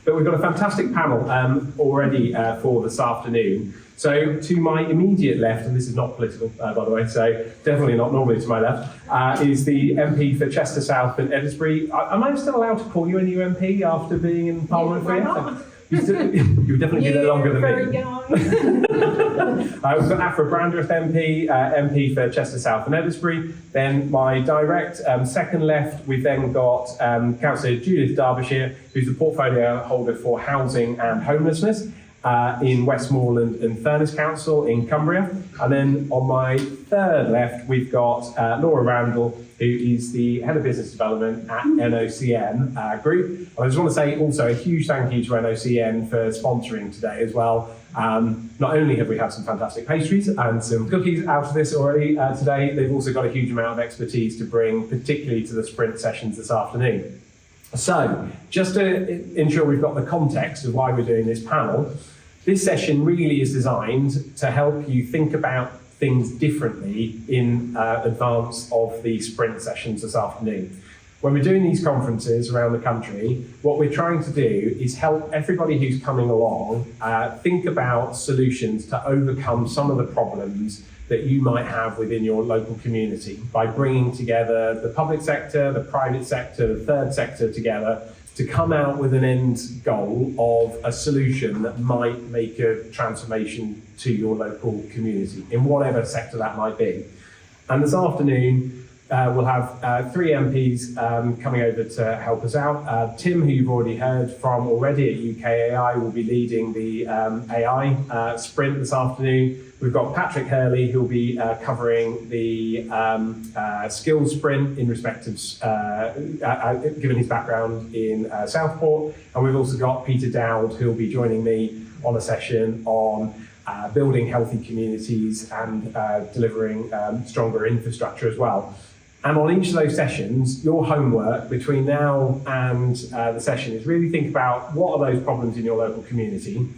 But we've got a fantastic panel already for this afternoon. So to my immediate left, and this is not political, by the way, so definitely not normally to my left, is the MP for Chester South and Edinburgh. Am I still allowed to call you a new MP after being in Parliament for years? You would definitely be there longer than very me. Young. We've got Aphra Brandreth MP, MP for Chester South and Edinburgh. Then my direct second left, we've then got Councillor Judith Derbyshire, who's the portfolio holder for housing and homelessness in Westmoreland and Furness Council in Cumbria. And then on my third left, we've got Randall, who is the Head of Business Development at NOCN Group. And I just want to say also a huge thank you to NOCN for sponsoring today as well. Not only have we had some fantastic pastries and some cookies out of this already today, they've also got a huge amount of expertise to bring, particularly to the sprint sessions this afternoon. So, just to ensure we've got the context of why we're doing this panel, this session really is designed to help you think about things differently in advance of the sprint sessions this afternoon. When we're doing these conferences around the country, what we're trying to do is help everybody who's coming along think about solutions to overcome some of the problems that you might have within your local community by bringing together the public sector, the private sector, the third sector together to come out with an end goal of a solution that might make a transformation to your local community in whatever sector that might be. And this afternoon, we'll have three MPs coming over to help us out. Tim, who you've already heard from already at UKAI, will be leading the AI sprint this afternoon. We've got Patrick Hurley, who will be covering the skills sprint in respect of, given his background in Southport. And we've also got Peter Dowd, who will be joining me on a session on building healthy communities and delivering stronger infrastructure as well. And on each of those sessions, your homework between now and the session is really think about what are those problems in your local community.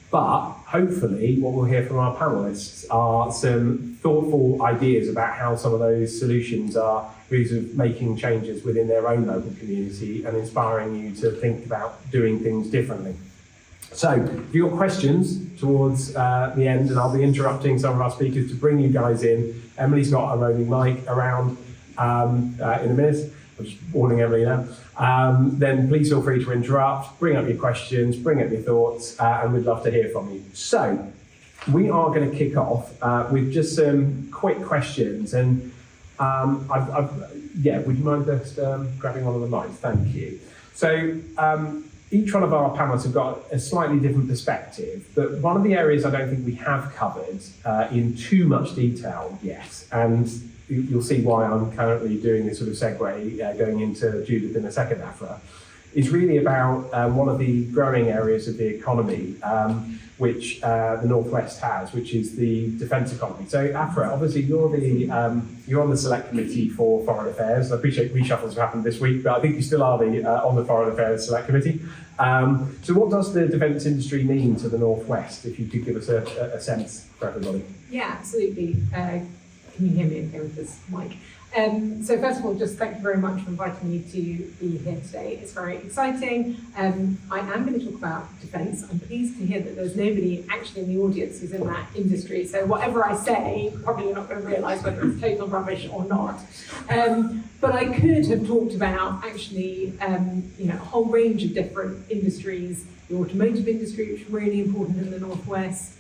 But hopefully what we'll hear from our panelists are some thoughtful ideas about how some of those solutions are ways of making changes within their own local community and inspiring you to think about doing things differently. So if you've got questions towards the end, and I'll be interrupting some of our speakers to bring you guys in. Emily's got a roaming mic around in a minute. I'm just warning Emily now. Then please feel free to interrupt, bring up your questions, bring up your thoughts, and we'd love to hear from you. So we are going to kick off with just some quick questions. And would you mind just grabbing one of the mics? Thank you. So each one of our panelists have got a slightly different perspective, but one of the areas I don't think we have covered in too much detail yet, and you'll see why I'm currently doing this sort of segue going into Judith in a second, Aphra, is really about one of the growing areas of the economy which the Northwest has, which is the defence economy. So Aphra, obviously you're on the select committee for foreign affairs. I appreciate reshuffles have happened this week, but I think you still are on the foreign affairs select committee. So what does the defence industry mean to the Northwest? If you could give us a sense for everybody. Yeah, absolutely. Can you hear me okay with this mic? So first of all, just thank you very much for inviting me to be here today. It's very exciting. I am going to talk about defence. I'm pleased to hear that there's nobody actually in the audience who's in that industry. So whatever I say, probably you're not going to realise whether it's total rubbish or not. But I could have talked about actually, a whole range of different industries. The automotive industry, which is really important in the Northwest.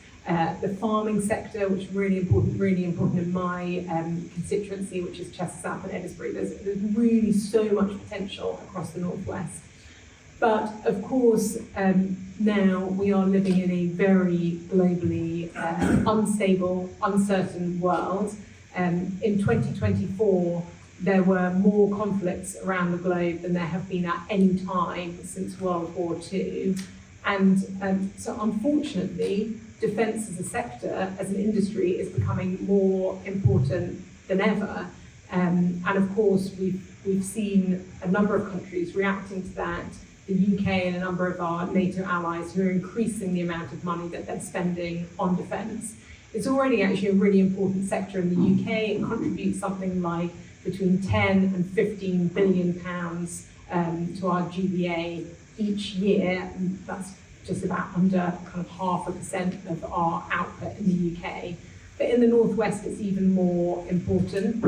The farming sector, which is really important in my constituency, which is Chester South and Edinburgh. There's really so much potential across the Northwest. But of course, now we are living in a very globally unstable, uncertain world. In 2024, there were more conflicts around the globe than there have been at any time since World War II. And so unfortunately, defence as a sector, as an industry, is becoming more important than ever. And of course, we've seen a number of countries reacting to that. The UK and a number of our NATO allies who are increasing the amount of money that they're spending on defence. It's already actually a really important sector in the UK. It contributes something like between 10 and 15 billion pounds to our GBA each year, and that's just about under kind of 0.5% of our output in the UK. But in the Northwest, it's even more important.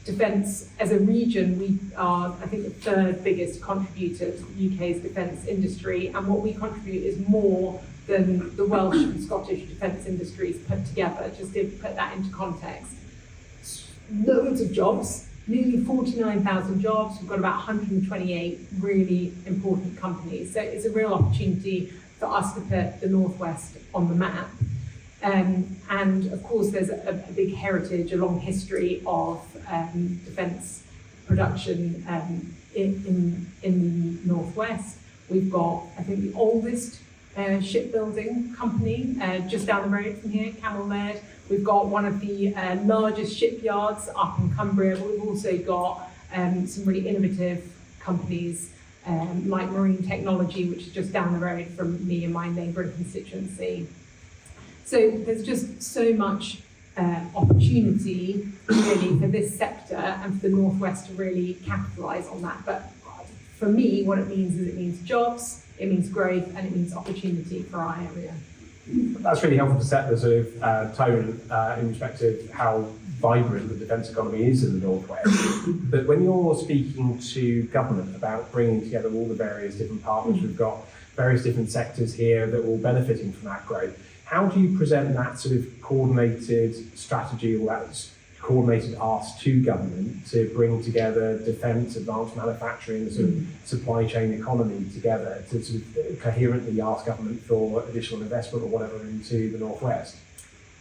Defence, as a region, we are, I think, the third biggest contributor to the UK's defence industry, and what we contribute is more than the Welsh and Scottish defence industries put together, just to put that into context. Loads of jobs, nearly 49,000 jobs. We've got about 128 really important companies. So it's a real opportunity for us to put the Northwest on the map. And of course, there's a big heritage, a long history of defence production in the Northwest. We've got, I think, the oldest shipbuilding company just down the road from here, Cllr. We've got one of the largest shipyards up in Cumbria, but we've also got some really innovative companies like Marine Technology, which is just down the road from me and my neighbouring constituency. So there's just so much opportunity really for this sector and for the Northwest to really capitalise on that. But for me, what it means is it means jobs, it means growth, and it means opportunity for our area. That's really helpful to set the sort of tone in respect of how vibrant the defence economy is in the Northwest. But when you're speaking to government about bringing together all the various different partners, we've got various different sectors here that are all benefiting from that growth. How do you present that sort of coordinated strategy or that coordinated ask to government to bring together defence, advanced manufacturing, the sort of supply chain economy together to sort of coherently ask government for additional investment or whatever into the Northwest?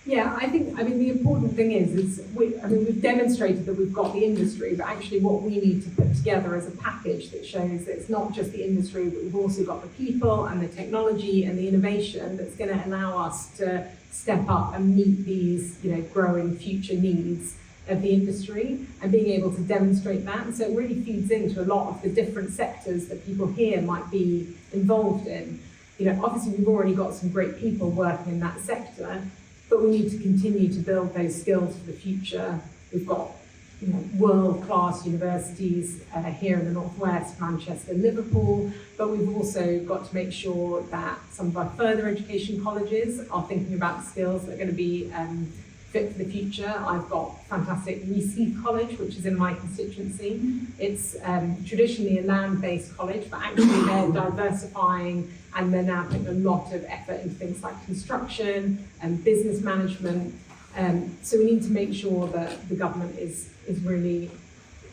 Yeah, I mean, the important thing is we've demonstrated that we've got the industry, but actually what we need to put together is a package that shows that it's not just the industry, but we've also got the people and the technology and the innovation that's going to allow us to step up and meet these, growing future needs of the industry, and being able to demonstrate that. And so it really feeds into a lot of the different sectors that people here might be involved in. Obviously we've already got some great people working in that sector, but we need to continue to build those skills for the future. We've got world-class universities here in the Northwest, Manchester, Liverpool, but we've also got to make sure that some of our further education colleges are thinking about the skills that are going to be fit for the future. I've got fantastic Reese College, which is in my constituency. It's traditionally a land-based college, but actually they're diversifying, and they're now putting a lot of effort into things like construction and business management. So we need to make sure that the government is really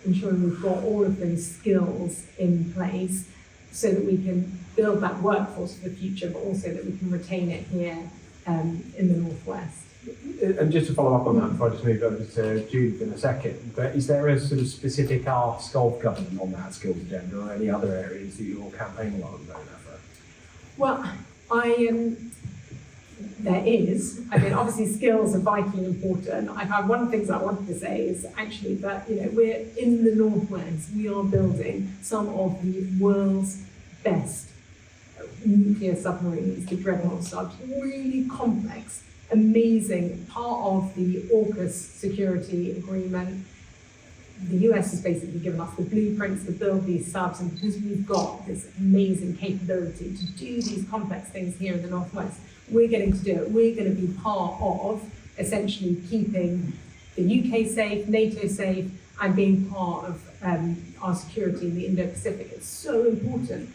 ensuring we've got all of those skills in place so that we can build that workforce for the future, but also that we can retain it here in the Northwest. And just to follow up on that, before I just move over to Judith in a second, but is there a sort of specific ask of government on that skills agenda, or any other areas that you're campaigning on at the moment, Aphra? Well, there is. I mean, obviously skills are vitally important. One of the things I wanted to say is actually that, we're in the Northwest, we are building some of the world's best nuclear submarines, the Dreadnought subs, really complex, amazing, part of the AUKUS security agreement. The US has basically given us the blueprints to build these subs, and because we've got this amazing capability to do these complex things here in the Northwest, we're getting to do it. We're going to be part of essentially keeping the UK safe, NATO safe, and being part of our security in the Indo-Pacific. It's so important.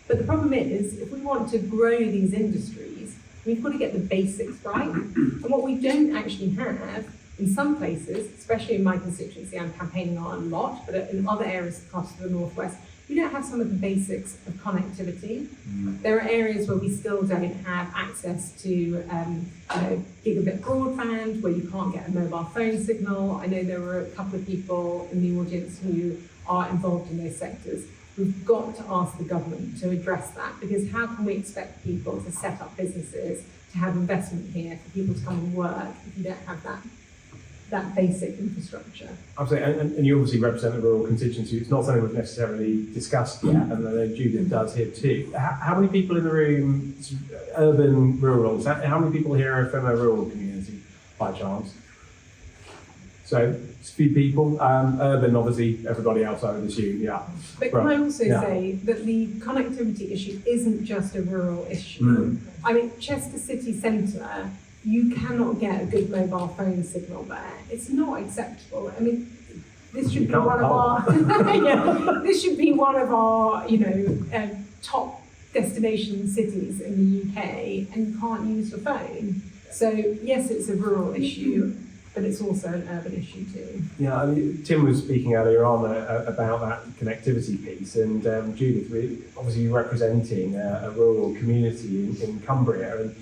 But the problem is, if we want to grow these industries, we've got to get the basics right. And what we don't actually have in some places, especially in my constituency, I'm campaigning on a lot, but in other areas across the Northwest, we don't have some of the basics of connectivity. There are areas where we still don't have access to gigabit broadband, where you can't get a mobile phone signal. I know there were a couple of people in the audience who are involved in those sectors. We've got to ask the government to address that, because how can we expect people to set up businesses, to have investment here, for people to come and work, if you don't have that basic infrastructure? Absolutely, and you obviously represent a rural constituency. It's not something we've necessarily discussed yet, and I know Judith does here too. How many people in the room, urban, rural, how many people here are from a rural community, by chance? So, It's a few people. Urban, obviously, everybody else I would assume, yeah. But can I also say that the connectivity issue isn't just a rural issue? I mean, Chester city centre, you cannot get a good mobile phone signal there. It's not acceptable. I mean, this should be one of our this should be one of our top destination cities in the UK, and you can't use your phone. So yes, it's a rural issue, but it's also an urban issue too. Yeah, I mean, Tim was speaking earlier on about that connectivity piece, and Judith, obviously you're representing a rural community in Cumbria, and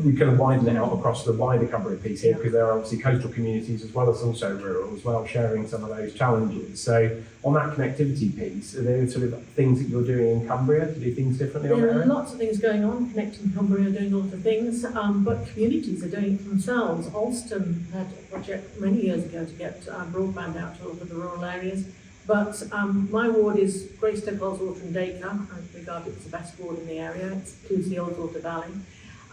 we kind of widen it out across the wider Cumbria piece here, because there are obviously coastal communities as well as also rural as well, sharing some of those challenges. So on that connectivity piece, are there sort of things that you're doing in Cumbria to do things differently? There are lots of things going on. Connecting Cumbria are doing a lot of things, but communities are doing it themselves. Alston had a project many years ago to get broadband out to all of the rural areas. But my ward is Greystoke, Oldswater and Dacre. I regard it as the best ward in the area. It includes the Oldswater Valley.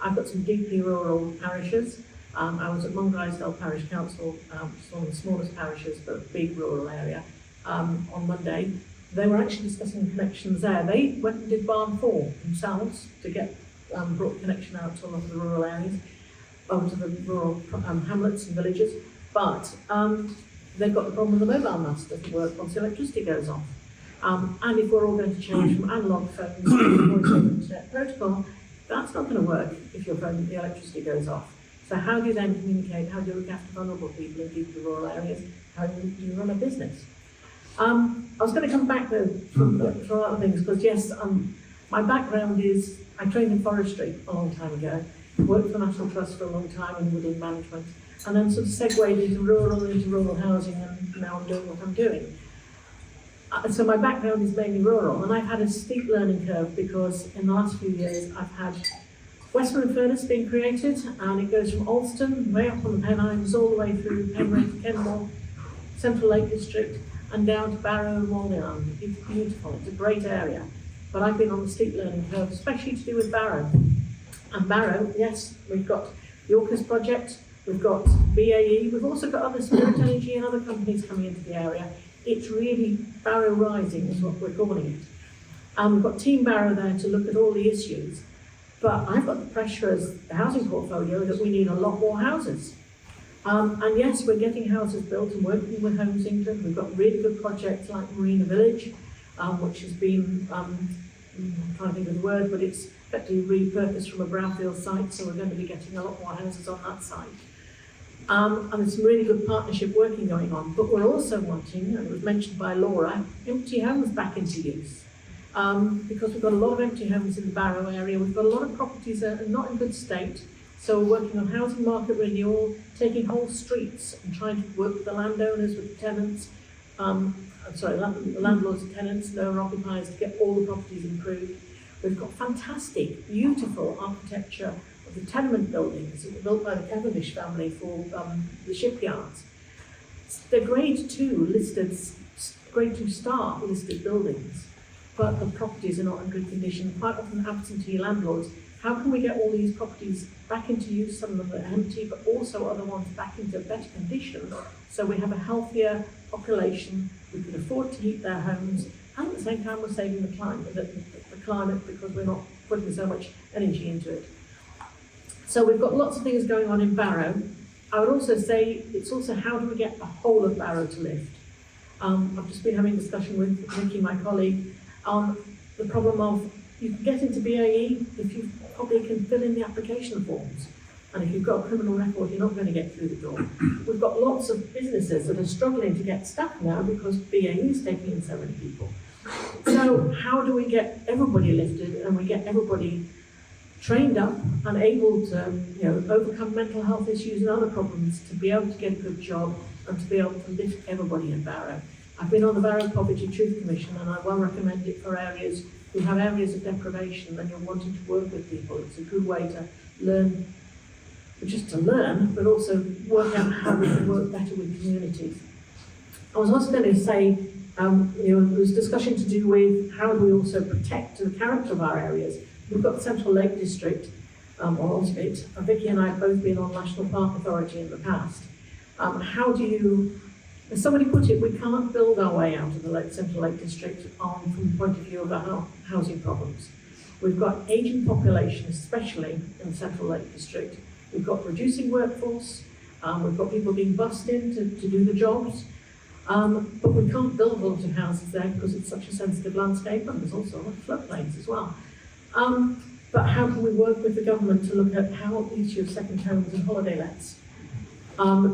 I've got some deeply rural parishes. I was at Mongrisdale Parish Council, which is one of the smallest parishes, but a big rural area, on Monday. They were actually discussing connections there. They went and did Barn 4 themselves to get brought connection out to a lot of the rural areas, over to the rural hamlets and villages. But they've got the problem with the mobile mast doesn't work once the electricity goes off. And if we're all going to change from analogue phones to voice over internet protocol, that's not going to work if your phone, the electricity goes off. So how do you then communicate? How do you look after vulnerable people in deep rural areas? How do you run a business? I was going to come back though from other things, because yes, my background is, I trained in forestry a long time ago, worked for the National Trust for a long time in woodland management, and then sort of segued into rural housing, and now I'm doing what I'm doing. So my background is mainly rural, and I've had a steep learning curve, because in the last few years I've had Westmoreland Furnace being created, and it goes from Alston, way up on the Pennines, all the way through Penrith, Kenmore, Central Lake District, and down to Barrow and Walneyland. It's beautiful, it's a great area. But I've been on the steep learning curve, especially to do with Barrow. And Barrow, yes, we've got the Orcus project, we've got BAE, we've also got other Spirit Energy and other companies coming into the area. It's really Barrow Rising is what we're calling it. We've got Team Barrow there to look at all the issues. But I've got the pressure as the housing portfolio that we need a lot more houses. And yes, we're getting houses built and working with Homes England. We've got really good projects like Marina Village, which has been, I'm trying to think of the word, but it's effectively repurposed from a brownfield site, so we're going to be getting a lot more houses on that site. And there's some really good partnership working going on, but we're also wanting, and it was mentioned by Laura, empty homes back into use. Because we've got a lot of empty homes in the Barrow area, we've got a lot of properties that are not in good state, so we're working on housing market renewal, taking whole streets and trying to work with the landowners, with the tenants, the landlords and tenants and owner occupiers to get all the properties improved. We've got fantastic, beautiful architecture of the tenement buildings that were built by the Cavendish family for the shipyards. They're grade 2 listed, grade 2 star listed buildings, but the properties are not in good condition, quite often absentee landlords. How can we get all these properties back into use? Some of them are empty, but also other ones back into better condition, so we have a healthier population, we can afford to heat their homes, and at the same time we're saving the climate because we're not putting so much energy into it. So we've got lots of things going on in Barrow. I would also say it's also how do we get the whole of Barrow to lift? I've just been having a discussion with Nikki, my colleague, on the problem of you can get into BAE if you probably can fill in the application forms. And if you've got a criminal record, you're not going to get through the door. We've got lots of businesses that are struggling to get staff now because BAE is taking in so many people. So how do we get everybody lifted and we get everybody trained up and able to overcome mental health issues and other problems to be able to get a good job and to be able to lift everybody in Barrow? I've been on the Barrow Poverty Truth Commission, and I well recommend it for areas who have areas of deprivation and you're wanting to work with people. It's a good way to learn, just to learn, but also work out how we can work better with communities. I was also going to say, there was discussion to do with how do we also protect the character of our areas. We've got the Central Lake District, or Osbit. Vicky and I have both been on National Park Authority in the past. How do you As somebody put it, we can't build our way out of the Central Lake District from the point of view of our housing problems. We've got ageing population, especially in the Central Lake District. We've got reducing workforce. We've got people being bussed in to do the jobs. But we can't build a lot of houses there because it's such a sensitive landscape, and there's also a lot of floodplains as well. But how can we work with the government to look at how the issue of second homes and holiday lets?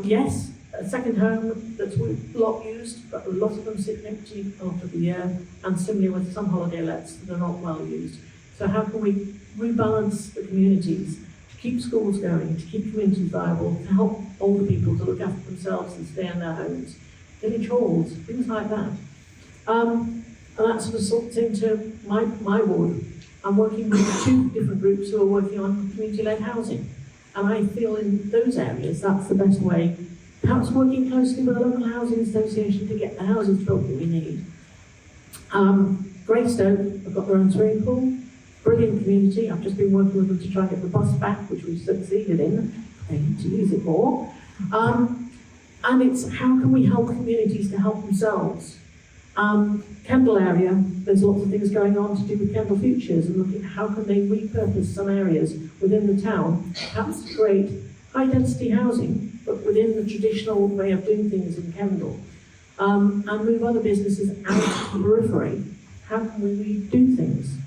Yes, a second home that's a lot used, but a lot of them sit empty after the year, and similarly with some holiday lets that are not well used. So how can we rebalance the communities to keep schools going, to keep communities viable, to help older people to look after themselves and stay in their homes, village halls, things like that. And that sort of sorts into my ward. I'm working with 2 different groups who are working on community-led housing. And I feel in those areas that's the best way, perhaps working closely with a local housing association to get the houses built that we need. Greystoke have got their own swimming pool, brilliant community. I've just been working with them to try and get the bus back, which we've succeeded in. They need to use it more. And it's how can we help communities to help themselves? Kendal area, there's lots of things going on to do with Kendal Futures and looking at how can they repurpose some areas within the town, perhaps to create high density housing, but within the traditional way of doing things in Kendal, and move other businesses out to the periphery. How can we redo things?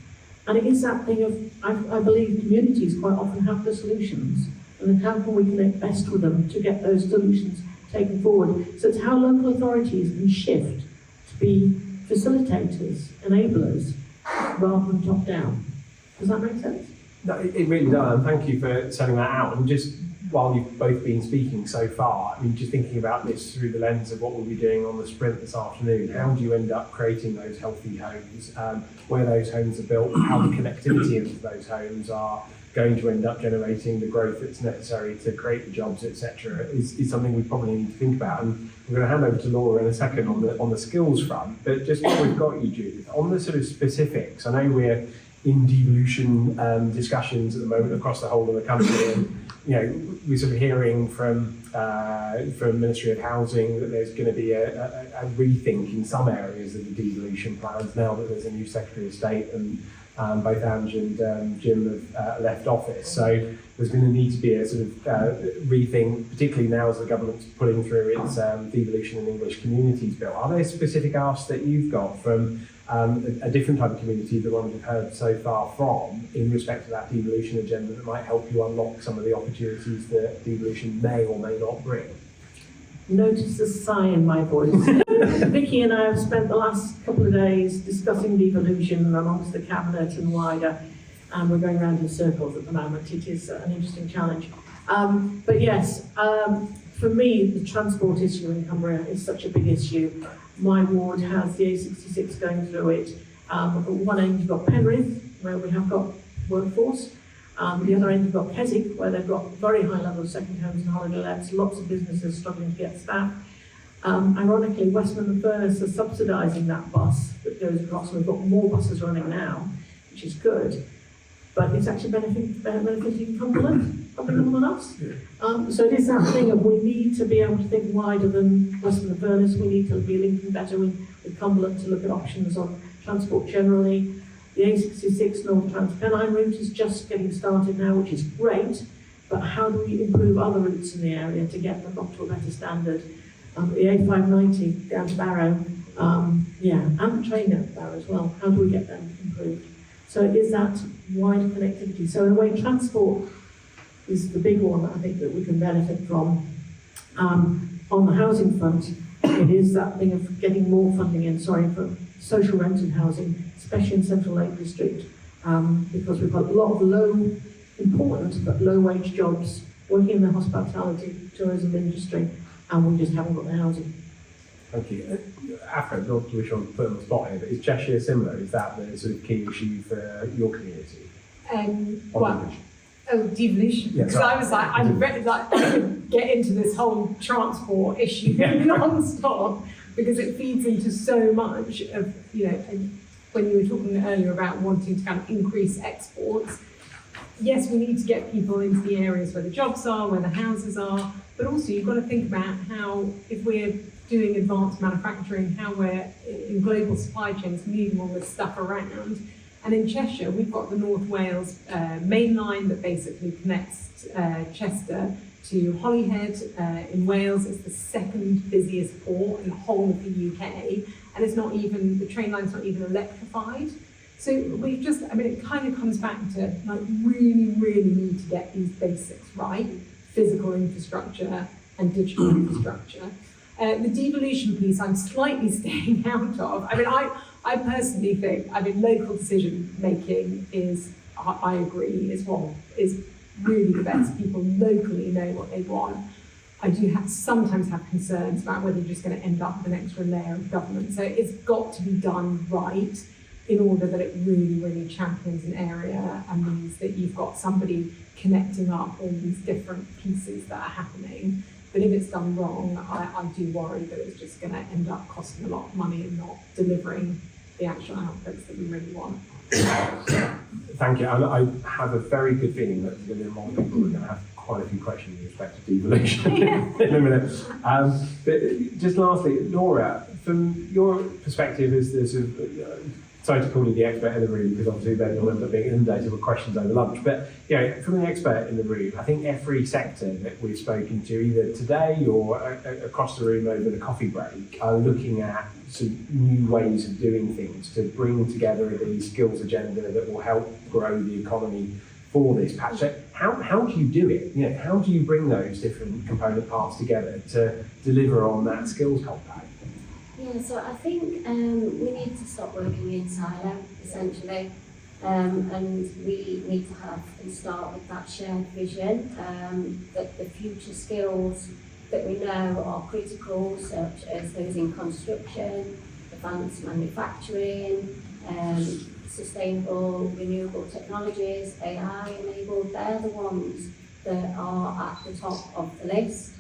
And it is that thing of, I believe communities quite often have the solutions, and then how can we connect best with them to get those solutions taken forward? So it's how local authorities can shift to be facilitators, enablers, rather than top down. Does that make sense? No, it really does, and thank you for setting that out. And just while you've both been speaking so far, I mean, just thinking about this through the lens of what we'll be doing on the sprint this afternoon, how do you end up creating those healthy homes, where those homes are built, how the connectivity of those homes are going to end up generating the growth that's necessary to create the jobs, etc., is something we probably need to think about. And we're going to hand over to Laura in a second on the skills front, but just while we've got you, Judith, on the sort of specifics, I know we're in devolution discussions at the moment across the whole of the country, and you know, we're sort of hearing from Ministry of Housing that there's going to be a rethink in some areas of the devolution plans now that there's a new Secretary of State and both Ange and Jim have left office. So there's going to need to be a sort of rethink, particularly now as the government's putting through its devolution and English communities bill. Are there specific asks that you've got from a different type of community, the one we've heard so far from, in respect to that devolution agenda that might help you unlock some of the opportunities that devolution may or may not bring? Notice the sigh in my voice. Vicky and I have spent the last couple of days discussing devolution amongst the cabinet and wider, and we're going around in circles at the moment. It is an interesting challenge. But yes, for me, the transport issue in Cumbria is such a big issue. My ward has the A66 going through it. At one end you've got Penrith, where we have got workforce. The other end you've got Keswick, where they've got very high level of second homes and holiday lets, lots of businesses struggling to get staff. Ironically, Westman and Furness are subsidising that bus that goes across, and we've got more buses running now, which is good. But it's actually benefiting Cumberland, probably more than us. So it is that thing of we need to be able to think wider than Westman and Furness. We need to be linking better with Cumberland to look at options on transport generally. The A66 North Trans-Pennine route is just getting started now, which is great, but how do we improve other routes in the area to get them up to a better standard? The A590 down to Barrow, and the train down to Barrow as well, how do we get them improved? So it is that wider connectivity. So in a way, transport is the big one that I think that we can benefit from. On the housing front, it is that thing of getting more funding in, for social rented housing, especially in Central Lake District, because we've got a lot of important but low-wage jobs working in the hospitality, tourism industry, and we just haven't got the housing. Thank you. Aphra, not to wish on put on the spot here, but is Cheshire similar? Is that the sort of key issue for your community? Devolution. Yeah, because I was like, I could get into this whole transport issue non-stop, because it feeds into so much of, and when you were talking earlier about wanting to kind of increase exports, yes, we need to get people into the areas where the jobs are, where the houses are, but also you've got to think about how, if we're doing advanced manufacturing, how we're in global supply chains moving all this stuff around. And in Cheshire, we've got the North Wales main line that basically connects Chester to Holyhead in Wales. It's the second busiest port in the whole of the UK, and it's not even, the train line's not even electrified. So we've just, I mean, it kind of comes back to like really need to get these basics right, physical infrastructure and digital infrastructure. The devolution piece I'm slightly staying out of. I mean, I personally think, I mean, local decision making is, I agree, is really the best. People locally know what they want. I do sometimes have concerns about whether you're just going to end up with an extra layer of government. So it's got to be done right in order that it really champions an area and means that you've got somebody connecting up all these different pieces that are happening. But if it's done wrong, I do worry that it's just going to end up costing a lot of money and not delivering the actual outputs that we really want. Thank you. I have a very good feeling that there's going to be a lot of people who are going to have quite a few questions in respect to devolution in a minute. But just lastly, Laura, from your perspective as the sort of, sorry to call you the expert in the room, because obviously then you'll end up being inundated with questions over lunch. But from an expert in the room, I think every sector that we've spoken to, either today or across the room over the coffee break, are looking at some new ways of doing things to bring together the skills agenda that will help grow the economy for this patch. So how do you do it? How do you bring those different component parts together to deliver on that skills compact? Yeah, so I think we need to stop working in silo, essentially, and we need to have and start with that shared vision that the future skills that we know are critical, such as those in construction, advanced manufacturing, sustainable renewable technologies, AI enabled, they're the ones that are at the top of the list.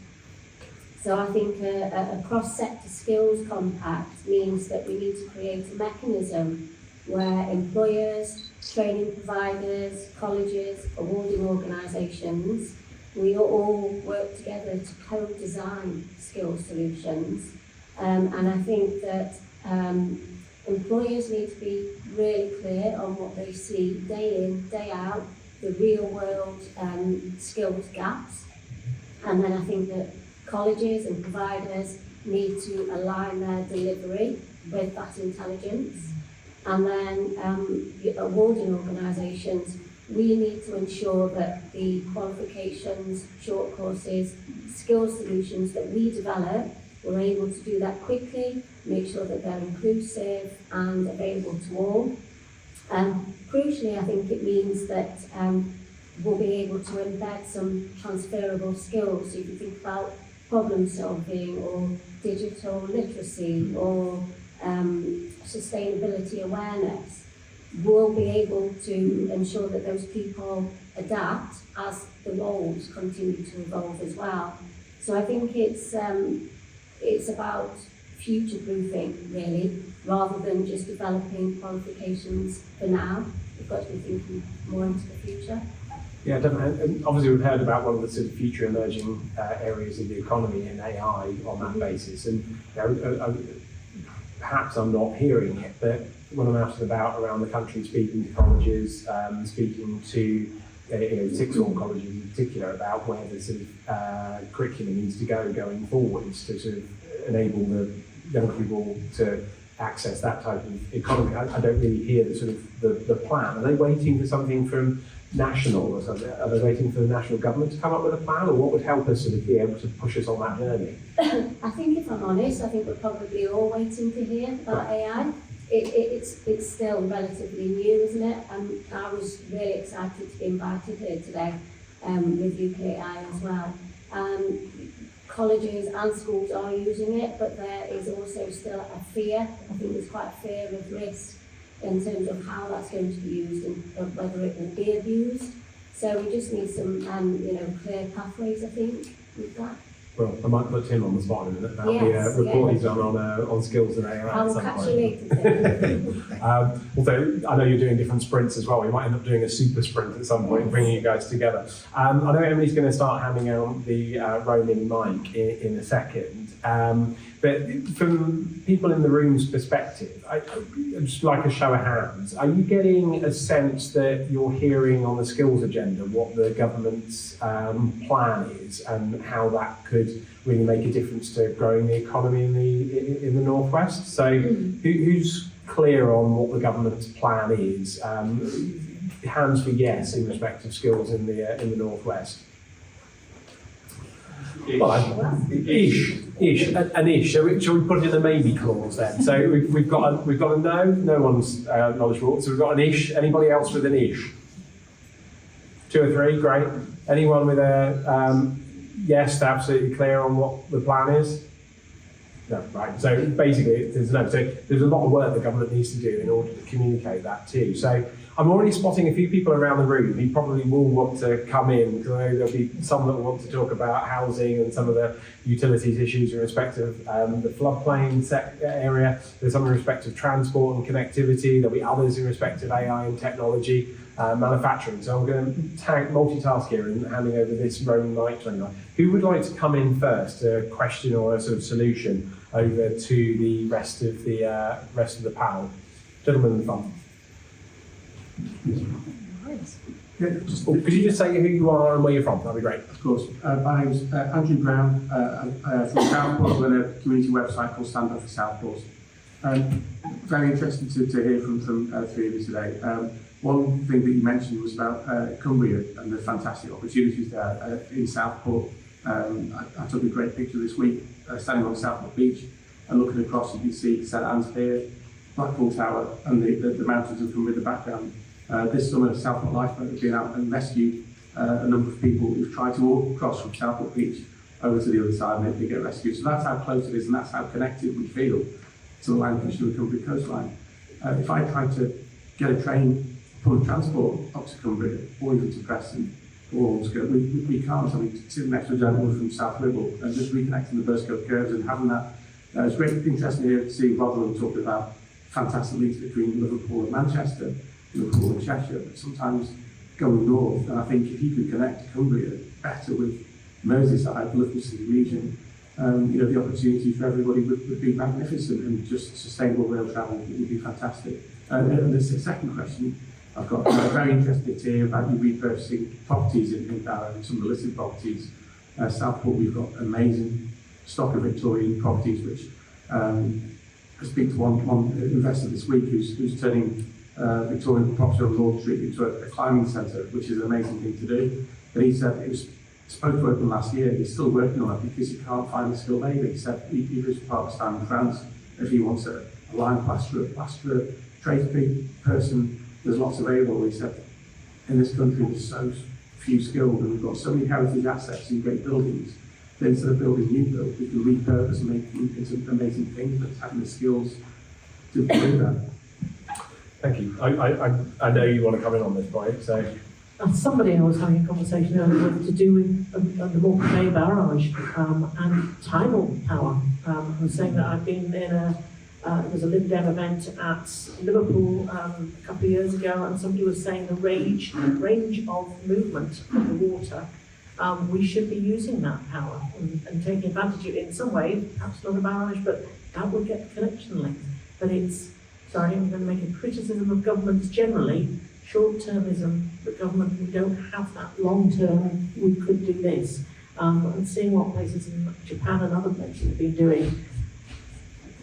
So I think a cross-sector skills compact means that we need to create a mechanism where employers, training providers, colleges, awarding organisations, we all work together to co-design skills solutions. And I think that employers need to be really clear on what they see day in, day out, the real world skills gaps. And then I think that colleges and providers need to align their delivery with that intelligence. And then the awarding organisations, we need to ensure that the qualifications, short courses, skills solutions that we develop, we're able to do that quickly, make sure that they're inclusive and available to all. Crucially, I think it means that we'll be able to embed some transferable skills. So if you think about problem solving or digital literacy or sustainability awareness, we'll be able to ensure that those people adapt as the roles continue to evolve as well. So I think it's about future-proofing, really, rather than just developing qualifications for now. We've got to be thinking more into the future. Yeah, definitely. And obviously we've heard about one of the sort of future emerging areas of the economy in AI on that basis. And perhaps I'm not hearing it, but when I'm out and about around the country speaking to colleges, speaking to sixth form colleges in particular about where the sort of curriculum needs to go going forwards to sort of enable the young people to access that type of economy. I don't really hear the sort of the plan. Are they waiting for something from national or something? Are they waiting for the national government to come up with a plan, or what would help us sort of be able to push us on that journey? I think, if I'm honest, I think we're probably all waiting to hear about AI. It's still relatively new, isn't it? And I was really excited to be invited here today with UKI as well. Colleges and schools are using it, but there is also still a fear. I think there's quite a fear of risk in terms of how that's going to be used and whether it will be abused. So we just need some clear pathways, I think, with that. Well, I might put Tim on the spot in a minute about the report he's done on skills and AI. I will catch you later. Although I know you're doing different sprints as well. We might end up doing a super sprint at some point, bringing you guys together. I know Emily's going to start handing out the roaming mic in a second. But from people in the room's perspective, just like a show of hands, are you getting a sense that you're hearing on the skills agenda what the government's plan is and how that could really make a difference to growing the economy in the Northwest? So who's clear on what the government's plan is? Hands for yes in respect of skills in the Northwest. Well, ish, an ish. Shall we put it in a maybe clause then? So we've got a no one's knowledgeable. So we've got an ish. Anybody else with an ish? 2 or 3, great. Anyone with a yes, absolutely clear on what the plan is? No, right. So basically, there's no. So there's a lot of work the government needs to do in order to communicate that too. So I'm already spotting a few people around the room who probably will want to come in, because I know there'll be some that want to talk about housing and some of the utilities issues in respect of the floodplain area. There's some in respect of transport and connectivity. There'll be others in respect of AI and technology, manufacturing. So I'm going to multitask here and handing over this roaming mic to anyone. Who would like to come in first, a question or a sort of solution over to the rest of the panel? Gentleman in the front. Could you just say who you are and where you're from? That'd be great. Of course. My name's Andrew Brown. I'm from Southport. I run a community website called Stand Up for Southport. Very interested to hear from 3 of you today. One thing that you mentioned was about Cumbria and the fantastic opportunities there in Southport. I took a great picture this week standing on Southport Beach and looking across. You can see St Anne's Pier, Blackpool Tower, and the mountains of Cumbria in the background. This summer, Southport Lifeboat have been out and rescued a number of people who've tried to walk across from Southport Beach over to the other side, and they get rescued. So that's how close it is, and that's how connected we feel to the Lancashire and Cumbria coastline. If I tried to get a train, public transport up to Cumbria, or even to Preston, or Ormskirk, we can't. I mean, sitting next to a gentleman from South Ribble and just reconnecting the Burscope curves and having that. It's great, interesting here to see Rotherham talking about fantastic links between Liverpool and Manchester, Liverpool and Cheshire, but sometimes going north. And I think if you could connect Cumbria better with Merseyside, the Liverpool region, the opportunity for everybody would be magnificent, and just sustainable rail travel would be fantastic. And the second question I've got, very interested to hear about you repurposing properties in Barrow and some of the listed properties. Southport, we've got amazing stock of Victorian properties, which I speak to one investor this week who's turning Victorian property on Lord Street into a climbing centre, which is an amazing thing to do. But he said it was supposed to open last year. He's still working on it because he can't find a skilled labour. He said he lives in Pakistan and France. If he wants a line plasterer, tradespeople person, there's lots available. He said in this country there's so few skilled, and we've got so many heritage assets and great buildings that instead of building new builds, we can repurpose and make them into amazing things, but having the skills to do that. Thank you. I know you want to come in on this point, so. Somebody I was having a conversation earlier with to do with the Morecambe Bay barrage and tidal power. I was saying that I've been in there was a Lib Dem event at Liverpool a couple of years ago, and somebody was saying the range of movement of the water, we should be using that power and taking advantage of it in some way, perhaps not a barrage, but that would get the connection length. But sorry, I'm going to make a criticism of governments generally, short-termism, but government, we don't have that long-term, we could do this. And seeing what places in Japan and other places have been doing,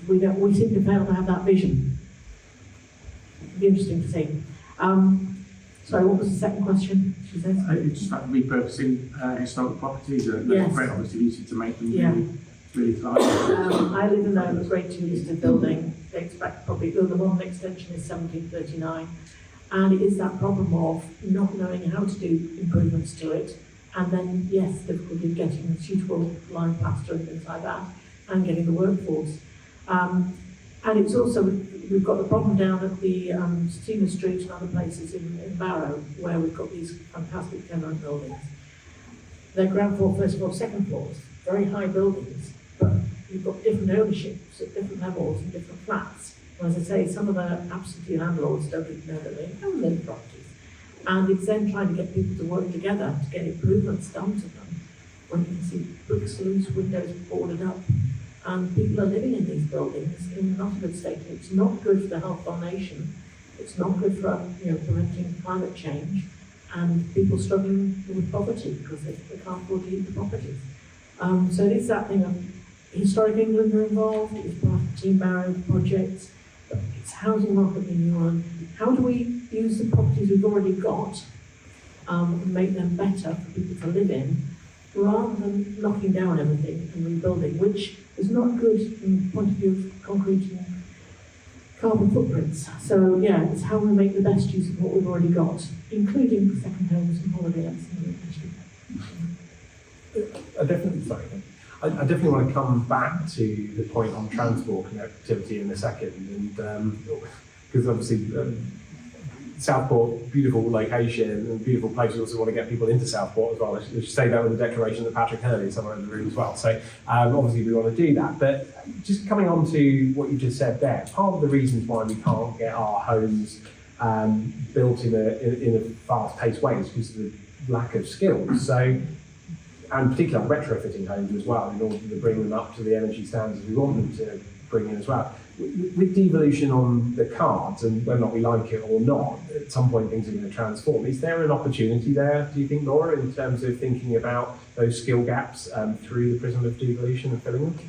we seem to fail to have that vision. It'd be interesting to see. Sorry, what was the second question? She says? It's just about repurposing historic properties and yes. Great opportunity to make them Yeah. really thrive. I live in a Grade 2 listed building. They expect probably the modern extension is 1739. And it is that problem of not knowing how to do improvements to it. And then, yes, difficulty getting suitable line plaster and things like that, and getting the workforce. And it's also, we've got the problem down at the Steamer Street and other places in Barrow, where we've got these fantastic tenement buildings. They're ground floor, first floor, second floors, very high buildings, but you've got different ownerships at different levels and different flats. And as I say, some of the absentee landlords don't even know that they own those properties. And it's then trying to get people to work together to get improvements done to them, when you can see bricks loose, windows boarded up, and people are living in these buildings in not a good state. It's not good for the health of our nation. It's not good for preventing climate change, and people struggling with poverty because they can't afford to heat the properties. So it is that thing of Historic England are involved, it's part of the Team Barrow projects, but it's housing market renewal. How do we use the properties we've already got and make them better for people to live in, rather than knocking down everything and rebuilding, which is not good from the point of view of concrete and carbon footprints. So yeah, it's how we make the best use of what we've already got, including second homes and holiday lets. I definitely want to come back to the point on transport connectivity in a second, and because obviously Southport, beautiful location and beautiful place. We also want to get people into Southport as well. I should say that with the declaration that Patrick Hurley is somewhere in the room as well. So obviously we want to do that. But just coming on to what you just said there, part of the reasons why we can't get our homes built in a fast-paced way is because of the lack of skills. So, and particularly retrofitting homes as well, in order to bring them up to the energy standards we want them to bring in as well. With devolution on the cards, and whether or not we like it or not, at some point things are going to transform. Is there an opportunity there, do you think, Laura, in terms of thinking about those skill gaps through the prism of devolution and filling them?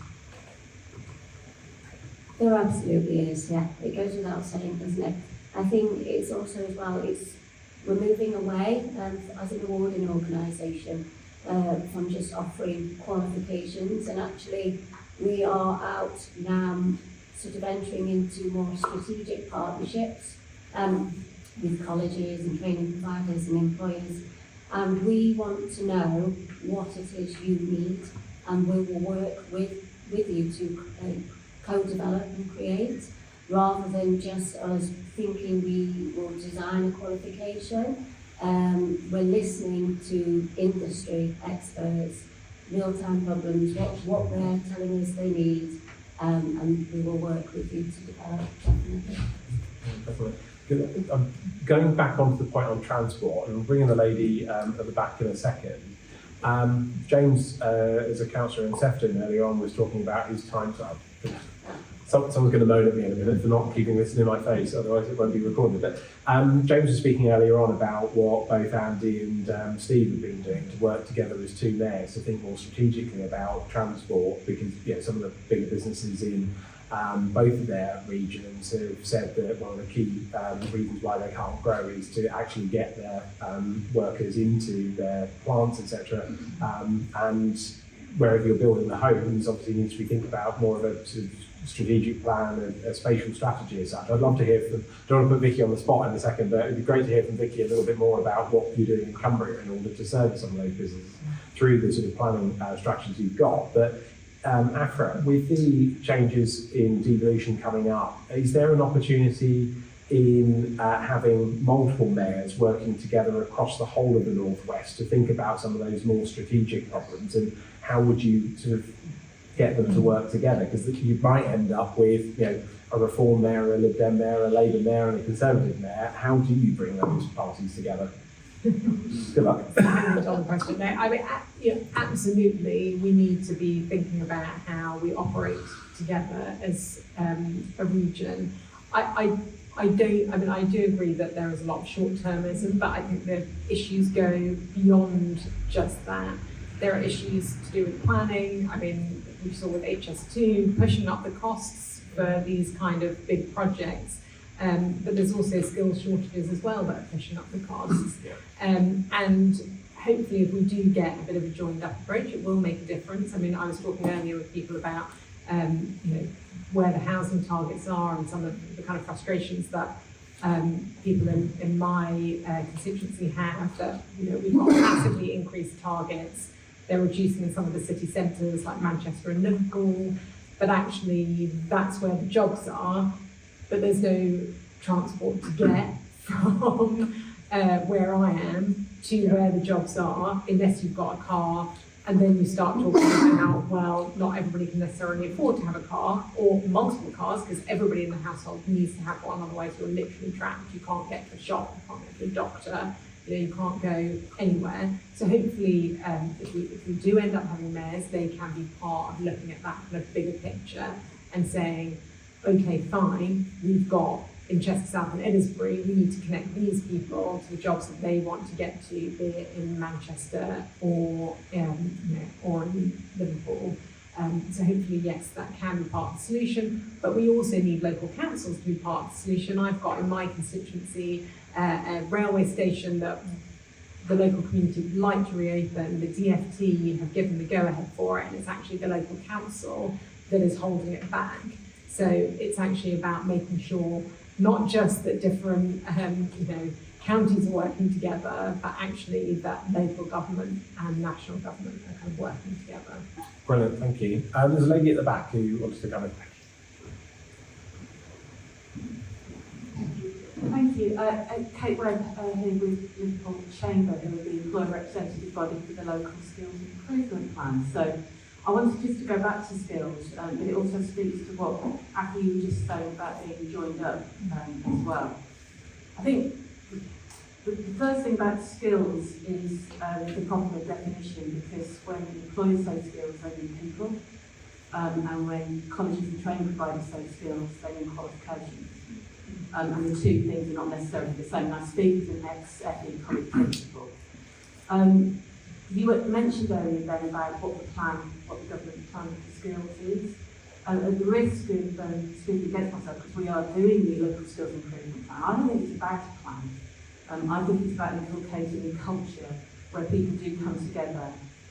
There absolutely is, yeah. It goes without saying, doesn't it? I think it's also as well, we're moving away as an awarding organisation from just offering qualifications, and actually we are out now sort of entering into more strategic partnerships with colleges and training providers and employers, and we want to know what it is you need, and we will work with you to co-develop and create, rather than just us thinking we will design a qualification. We're listening to industry experts, real-time problems, what they're telling us they need, and we will work with you to develop, Definitely. Going back onto the point on transport, and we'll bring in the lady at the back in a second. James, as a councillor in Sefton earlier on, was talking about his time. Someone's going to moan at me in a minute for not keeping this in my face, otherwise it won't be recorded. But James was speaking earlier on about what both Andy and Steve have been doing to work together as two mayors to think more strategically about transport, because some of the bigger businesses in both of their regions have said that one of the key reasons why they can't grow is to actually get their workers into their plants, etc. And wherever you're building the homes, obviously you need to think about more of a sort of strategic plan, a spatial strategy as such. I'd love to hear from, don't want to put Vicky on the spot in a second, but it'd be great to hear from Vicky a little bit more about what you're doing in Cumbria in order to service some of those businesses through the sort of planning strategies you've got. But Aphra, with the changes in devolution coming up, is there an opportunity in having multiple mayors working together across the whole of the Northwest to think about some of those more strategic problems, and how would you sort of get them to work together? Because you might end up with a Reform mayor, a Lib Dem mayor, a Labour mayor and a Conservative mayor. How do you bring those parties together? Good luck. I mean, absolutely, we need to be thinking about how we operate together as a region. I do agree that there is a lot of short-termism, but I think the issues go beyond just that. There are issues to do with planning. I mean, we saw with HS2 pushing up the costs for these kind of big projects. But there's also skills shortages as well that are pushing up the costs. And hopefully if we do get a bit of a joined up approach, it will make a difference. I mean, I was talking earlier with people about where the housing targets are and some of the kind of frustrations that people in my constituency have, that we've got massively increased targets. They're reducing in some of the city centres like Manchester and Liverpool, but actually that's where the jobs are, but there's no transport to get from where I am to where the jobs are unless you've got a car. And then you start talking about, well, not everybody can necessarily afford to have a car or multiple cars, because everybody in the household needs to have one, otherwise you're literally trapped. You can't get to a shop, you can't get to a doctor, you can't go anywhere. So hopefully, if we do end up having mayors, they can be part of looking at that kind of bigger picture and saying, okay, fine, we've got in Chester South and Edinburgh, we need to connect these people to the jobs that they want to get to, be it in Manchester or or in Liverpool. So hopefully, yes, that can be part of the solution, but we also need local councils to be part of the solution. I've got in my constituency a railway station that the local community would like to reopen. The DFT have given the go-ahead for it, and it's actually the local council that is holding it back. So it's actually about making sure not just that different counties are working together, but actually that local government and national government are kind of working together. Brilliant, thank you. There's a lady at the back who wants to come in. Thank you. Kate Webb here with Liverpool Chamber, who are the employer representative body for the local skills improvement plan. So I wanted just to go back to skills, but it also speaks to what Aphra you were just saying about being joined up as well. I think the first thing about skills is the proper definition, because when employers say skills, they mean people, and when colleges and training providers say skills, they mean qualifications. And the two things are not necessarily the same. I speak as an ex-FE college principal. You mentioned earlier then about what the government plan for skills is. At the risk of speaking against myself, because we are doing the local skills improvement plan, I don't think it's about a plan. I think it's about inculcating a culture where people do come together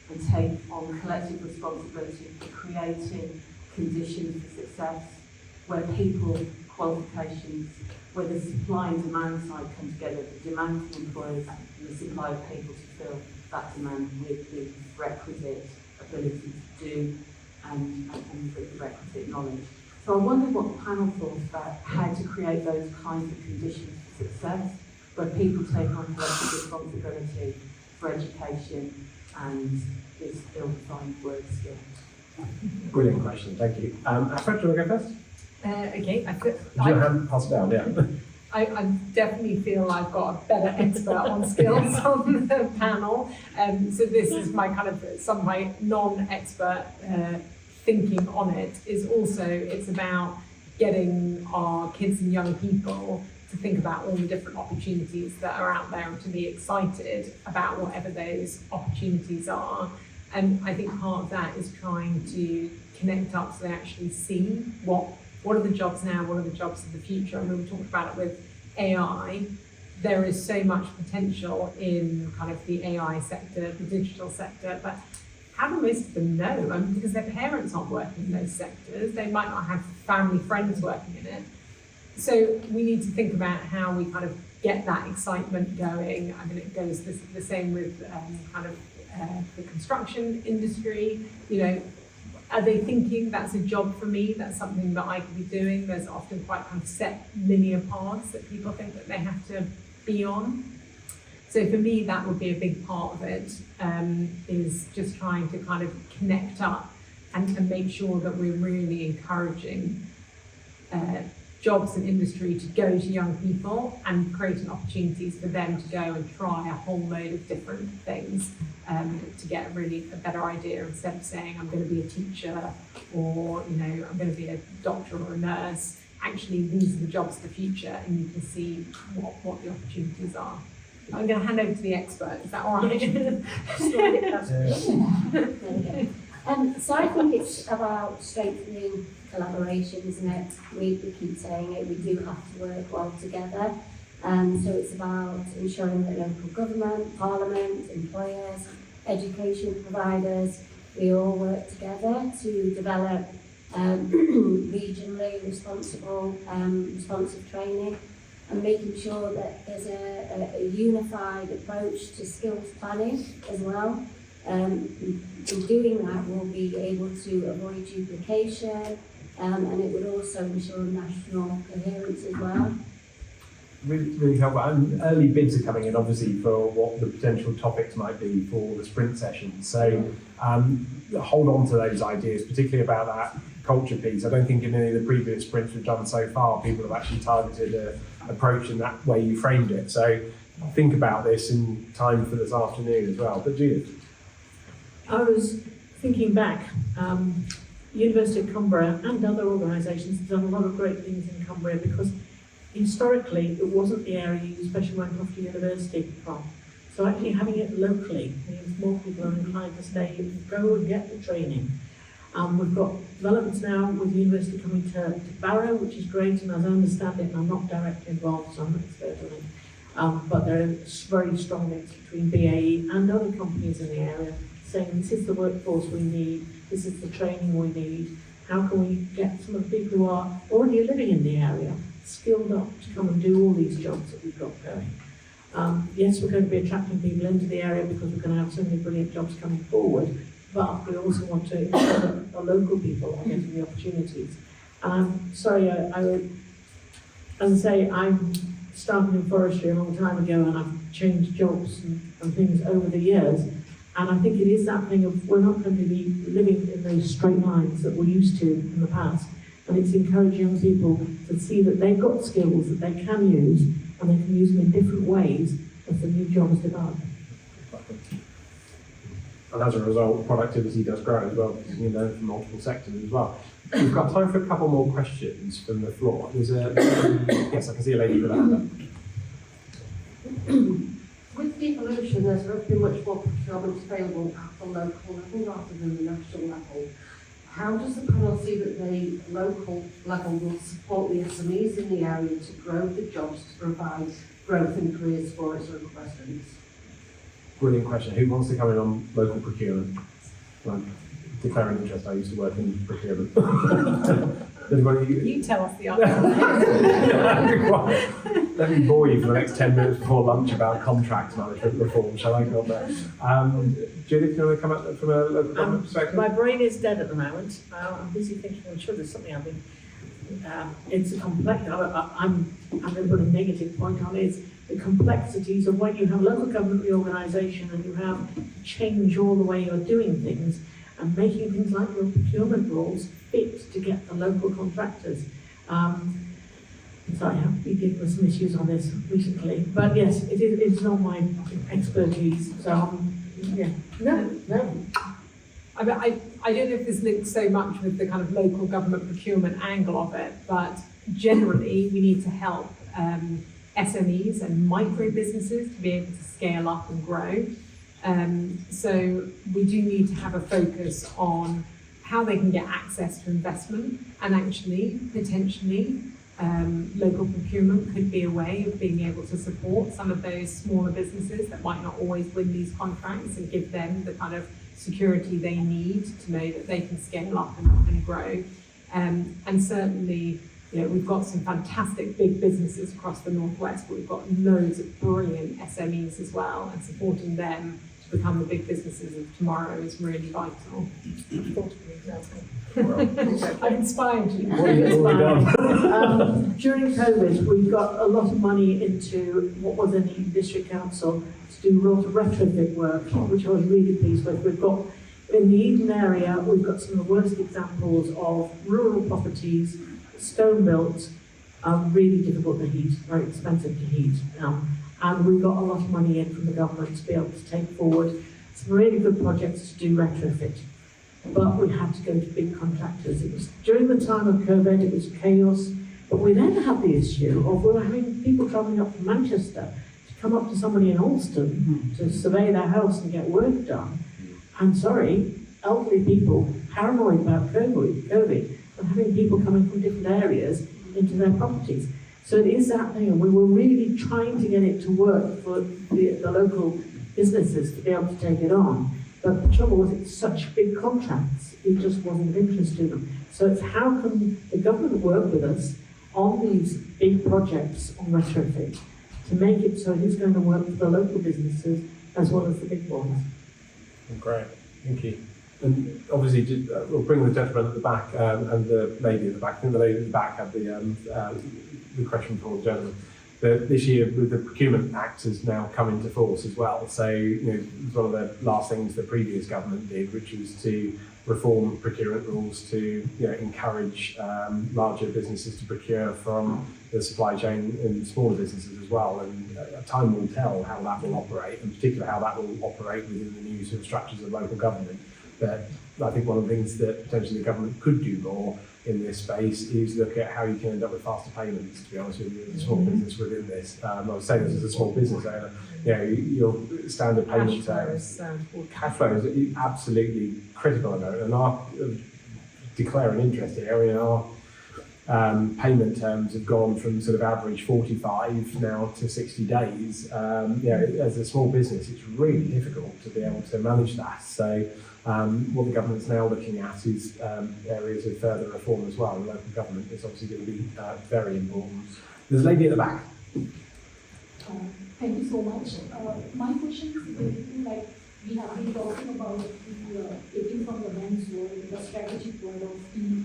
and take on collective responsibility for creating conditions for success, where people, qualifications, where the supply and demand side come together, the demand from employers and the supply of people to fill that demand with the requisite ability to do and with the requisite knowledge. So I wonder what the panel thought about how to create those kinds of conditions for success, where people take on collective responsibility for education and this ill-defined word skill. Brilliant question, thank you. Aphra, do you want to go first? Okay, Your hand, pass it down, yeah. I definitely feel I've got a better expert on skills on the panel. So this is my kind of, some of my non-expert thinking on it is also, it's about getting our kids and young people to think about all the different opportunities that are out there and to be excited about whatever those opportunities are. And I think part of that is trying to connect up so they actually see what are the jobs now, what are the jobs of the future. I mean, we talked about it with AI. There is so much potential in kind of the AI sector, the digital sector, but how do most of them know? I mean, because their parents aren't working in those sectors, they might not have family friends working in it. So we need to think about how we kind of get that excitement going. I mean, it goes the same with the construction industry. You know, are they thinking that's a job for me? That's something that I could be doing. There's often quite kind of set linear paths that people think that they have to be on. So for me, that would be a big part of it, is just trying to kind of connect up and make sure that we're really encouraging jobs and industry to go to young people and creating opportunities for them to go and try a whole load of different things to get a better idea, instead of saying I'm going to be a teacher or I'm going to be a doctor or a nurse. Actually, these are the jobs of the future, and you can see what the opportunities are. I'm going to hand over to the expert. Is that all right? So I think it's about strengthening collaboration, isn't it? We keep saying it, we do have to work well together. So it's about ensuring that local government, parliament, employers, education providers, we all work together to develop regionally responsive training, and making sure that there's a unified approach to skills planning as well. In doing that, we'll be able to avoid duplication, and it would also ensure national coherence as well. Really helpful. And early bids are coming in, obviously, for what the potential topics might be for the sprint session. So hold on to those ideas, particularly about that culture piece. I don't think in any of the previous sprints we've done so far, people have actually targeted an approach in that way you framed it. So think about this in time for this afternoon as well. But Judith. I was thinking back, University of Cumbria and other organisations have done a lot of great things in Cumbria because historically it wasn't the area you especially went off to university from. So actually having it locally means more people are inclined to stay and go and get the training. We've got developments now with the university coming to Barrow, which is great, and as I understand it, and I'm not directly involved, so I'm not expert on it, but there are very strong links between BAE and other companies in the area saying this is the workforce we need, this is the training we need, how can we get some of the people who are already living in the area skilled up to come and do all these jobs that we've got going. Yes, we're going to be attracting people into the area because we're going to have so many brilliant jobs coming forward, but we also want to ensure that the local people are getting the opportunities. And I'm sorry, as I say, I'm started in forestry a long time ago and I've changed jobs and things over the years. And I think it is that thing of we're not going to be living in those straight lines that we're used to in the past. And it's encouraging young people to see that they've got skills that they can use and they can use them in different ways as the new jobs develop. And as a result, productivity does grow as well, because you know, from multiple sectors as well. We've got time for a couple more questions from the floor. There's a yes, I can see a lady with that hand. With devolution, there's going to be much more procurement available at the local level rather than the national level. How does the panel see that the local level will support the SMEs in the area to grow the jobs to provide growth and careers for its local residents? Brilliant question. Who wants to come in on local procurement? Well, declare an interest. I used to work in procurement. Anybody? You tell us the answer. Let me bore you for the next 10 minutes before lunch about contract management reform, shall I go on there? Judith, can you want to come up from a local government perspective? My brain is dead at the moment. I'm busy thinking, I'm sure there's something I've been, it's a complex, I'm going to put a negative point on it, it's the complexities of when you have local government reorganisation and you have to change all the way you're doing things and making things like your procurement rules fit to get the local contractors. Sorry, I've been dealing with some issues on this recently, but yes, it's not my expertise, so yeah, no. I don't know if this links so much with the kind of local government procurement angle of it, but generally we need to help SMEs and micro businesses to be able to scale up and grow. So we do need to have a focus on how they can get access to investment, and actually, potentially, local procurement could be a way of being able to support some of those smaller businesses that might not always win these contracts and give them the kind of security they need to know that they can scale up and grow. And certainly, you know, we've got some fantastic big businesses across the Northwest, but we've got loads of brilliant SMEs as well, and supporting them to become the big businesses of tomorrow is really vital. I'm inspired you. During COVID, we got a lot of money into what was in the district council to do a lot of retrofit work, which I was really pleased with. We've got, in the Eden area, we've got some of the worst examples of rural properties, stone built, really difficult to heat, very expensive to heat. And we got a lot of money in from the government to be able to take forward some really good projects to do retrofit. But we had to go to big contractors. It was during the time of COVID, it was chaos. But we then had the issue of we were having people travelling up from Manchester to come up to somebody in Alston to survey their house and get work done. And sorry, elderly people paranoid about COVID and having people coming from different areas into their properties. So it is that thing, and we were really trying to get it to work for the local businesses to be able to take it on. But the trouble was, it's such big contracts, it just wasn't of interest to them. So it's how can the government work with us on these big projects on retrofit to make it so it is going to work for the local businesses as well as the big ones. Great, thank you. And obviously, we'll bring the gentleman at the back and the lady at the back. I think the lady at the back had the question for the gentleman. this year, with the Procurement Act has now come into force as well. So, you know, it was one of the last things the previous government did, which was to reform procurement rules to, you know, encourage larger businesses to procure from the supply chain and smaller businesses as well. And time will tell how that will operate, in particular how that will operate within the new sort of structures of local government. But I think one of the things that potentially the government could do more in this space is look at how you can end up with faster payments, to be honest with you, as a small business within this. I was saying this as a small business owner, you know, your standard payment terms, cash flow is absolutely critical in it. And our declare an interest here, I mean, our payment terms have gone from sort of average 45 now to 60 days. You know, as a small business, it's really difficult to be able to manage that. So what the government's now looking at is areas of further reform as well. And local government is obviously going to be very important. There's a lady at the back. Thank you so much. My question is basically like we have been talking about taking from the men's world, the strategic world of the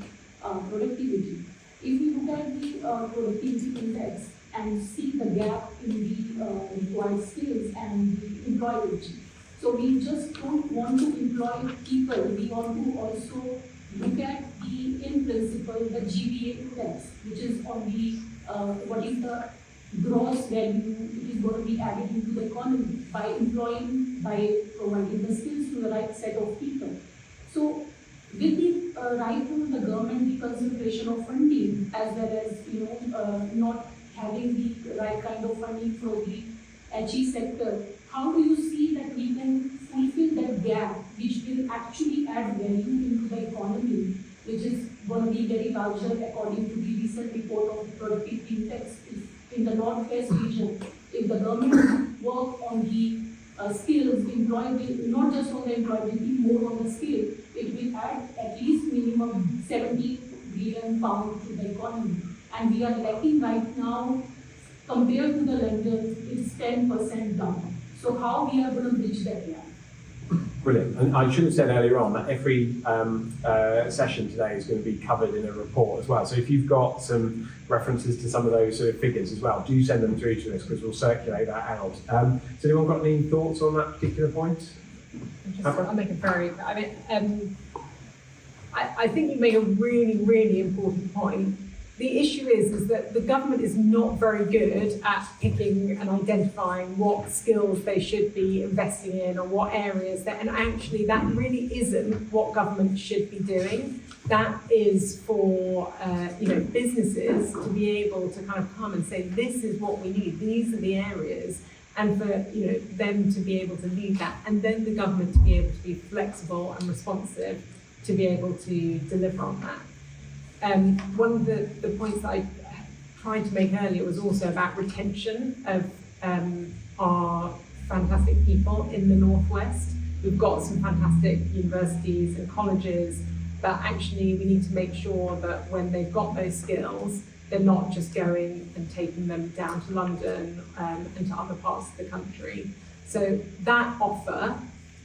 productivity. If we look at the productivity index and see the gap in the required skills and the employability, so we just don't want to employ people, we want to also look at the, in principle, the GVA index, which is on the, what is the gross value it is going to be added into the economy by employing, by providing the skills to the right set of people. So with the right from the government, the concentration of funding, as well as, you know, not having the right kind of funding for the HE sector, how do you see that we can fulfill that gap, which will actually add value into the economy, which is going to be very larger according to the recent report of the productivity index in the Northwest region? If the government work on the skills, employability, not just on the employability, more on the skill, it will add at least minimum 70 billion pounds to the economy. And we are lacking right now, compared to the London, it's 10% down. So how we are going to bridge that gap? Brilliant. And I should have said earlier on that every session today is going to be covered in a report as well. So if you've got some references to some of those sort of figures as well, do send them through to us because we'll circulate that out. Has anyone got any thoughts on that particular point? I'll make a very, I think you make a really, really important point. The issue is that the government is not very good at picking and identifying what skills they should be investing in or what areas and actually that really isn't what government should be doing. That is for you know, businesses to be able to kind of come and say, this is what we need, these are the areas, and for, you know, them to be able to lead that, and then the government to be able to be flexible and responsive to be able to deliver on that. One of the points that I tried to make earlier was also about retention of our fantastic people in the Northwest. We've got some fantastic universities and colleges, but actually we need to make sure that when they've got those skills, they're not just going and taking them down to London and to other parts of the country. So that offer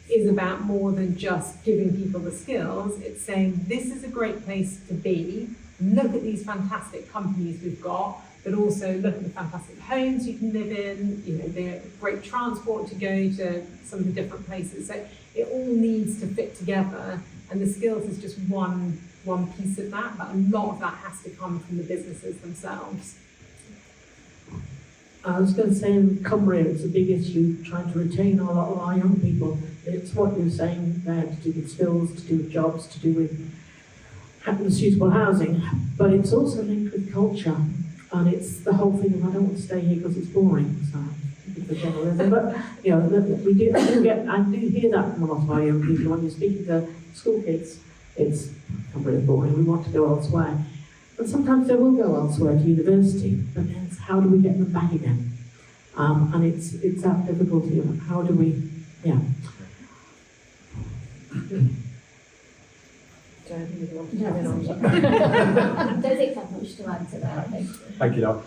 is about more than just giving people the skills. It's saying this is a great place to be, look at these fantastic companies we've got, but also look at the fantastic homes you can live in, you know, the great transport to go to some of the different places. So it all needs to fit together, and the skills is just one piece of that, but a lot of that has to come from the businesses themselves. I was going to say in Curia, it's a big issue trying to retain a lot of our young people. It's what you're saying there, to do with skills, to do with jobs, to do with having suitable housing, but it's also linked with culture, and it's the whole thing of I don't want to stay here because it's boring. So the generalism, but you know, I do hear that from a lot of our young people when you're speaking to school kids. It's really boring. We want to go elsewhere. And sometimes they will go elsewhere to university, but then it's how do we get them back again? And it's that difficulty of how do we, yeah. Don't think I've much to add to that. Thank you, Noel.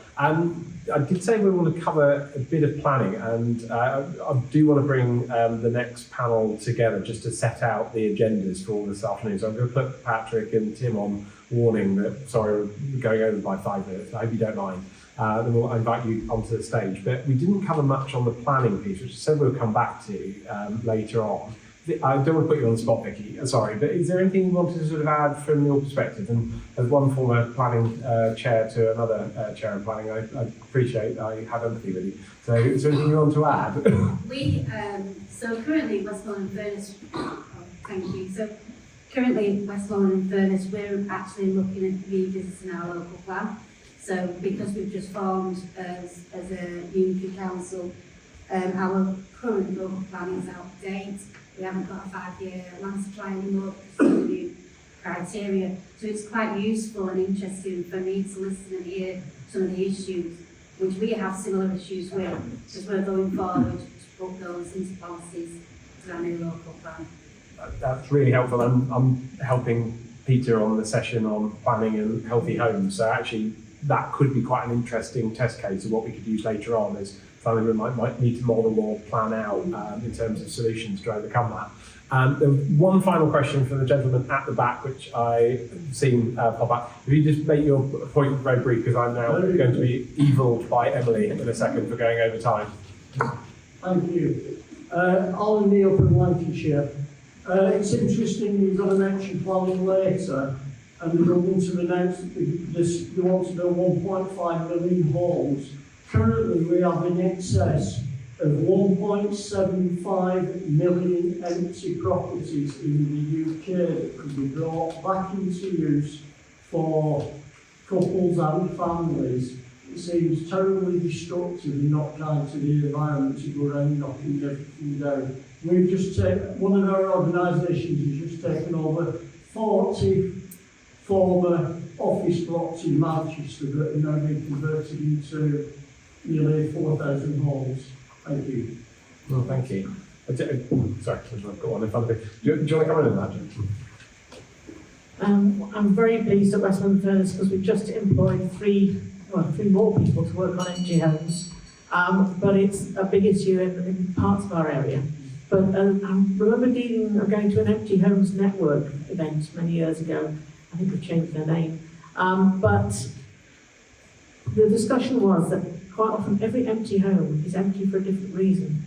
I did say we want to cover a bit of planning, and I do want to bring the next panel together just to set out the agendas for this afternoon. So I'm going to put Patrick and Tim on warning that, sorry, we're going over by 5 minutes. I hope you don't mind. then we'll invite you onto the stage. But we didn't cover much on the planning piece, which I said we'll come back to later on. I don't want to put you on the spot, Vicky, sorry, but is there anything you wanted to sort of add from your perspective? And as one former planning chair to another chair in planning, I appreciate, I have empathy with you. So is there anything you want to add? We, so currently Westmoreland and Furness, thank you. So currently Westmoreland and Furness, we're actually looking at revisiting our local plan. So because we've just formed as a unitary council, our current local plan is out of date. We haven't got a 5-year land supply anymore because of the new criteria. So it's quite useful and interesting for me to listen and hear some of the issues, which we have similar issues with, because we're going forward to put those into policies to our new local plan. That's really helpful. I'm helping Peter on the session on planning and healthy homes. So actually, that could be quite an interesting test case of what we could use later on is something we might need to model or plan out in terms of solutions to overcome that. There was one final question from the gentleman at the back, which I've seen pop up. If you just make your point very brief, because I'm now going to be eviled by Emily in a second for going over time. Thank you. Alan Neil from Lancashire. It's interesting you've got an action plan later, and the government have announced that they want to build 1.5 million homes. Currently, we have in excess of 1.75 million empty properties in the UK that could be brought back into use for couples and families. It seems terribly destructive and not kind to the environment to go around knocking everything down. We've just taken, one of our organisations has just taken over 40 former office blocks in Manchester that are now being converted into nearly 4,000 homes. Thank you. Well, thank you. Sorry, I've got one in front of me. Do you want to come in on that, Judith? I'm very pleased at Westmoreland and Furness because we've just employed three more people to work on empty homes. But it's a big issue in parts of our area. But I remember going to an empty homes network event many years ago. I think they've changed their name. But the discussion was that quite often every empty home is empty for a different reason.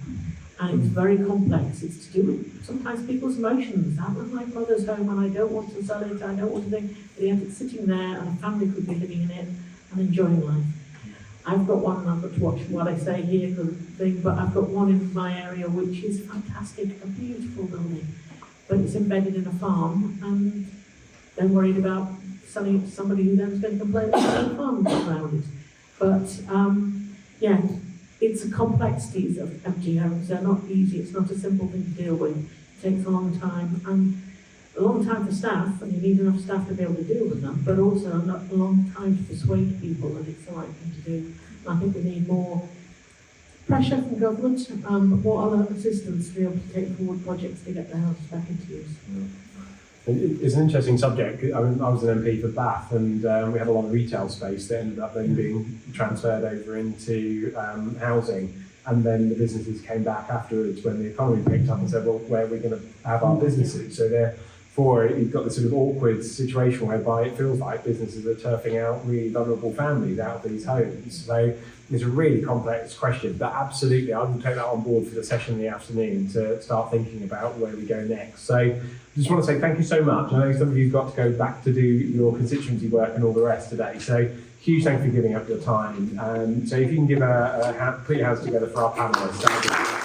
And it's very complex. It's to do with sometimes people's emotions. That was my mother's home and I don't want to sell it, I don't want to think. But yet it's sitting there and a family could be living in it and enjoying life. I've got one, I've got to watch what I say here, but I've got one in my area which is fantastic, a beautiful building. But it's embedded in a farm and they're worried about selling it to somebody who then is going to complain about the farm around it. But yeah, it's a complexities of empty homes. They're not easy. It's not a simple thing to deal with. It takes a long time, and a long time for staff, and you need enough staff to be able to deal with them, but also a long time to persuade people that it's the right thing to do. And I think we need more pressure from government, more other assistance to be able to take forward projects to get the houses back into use. It's an interesting subject. I mean, I was an MP for Bath, and we had a lot of retail space that ended up then being transferred over into housing. And then the businesses came back afterwards when the economy picked up and said, well, where are we going to have our businesses? So therefore, you've got this sort of awkward situation whereby it feels like businesses are turfing out really vulnerable families out of these homes. So it's a really complex question, but absolutely, I will take that on board for the session in the afternoon to start thinking about where we go next. So I just want to say thank you so much. I know some of you got to go back to do your constituency work and all the rest today. So huge thank you for giving up your time. So if you can give put your hands together for our panellists.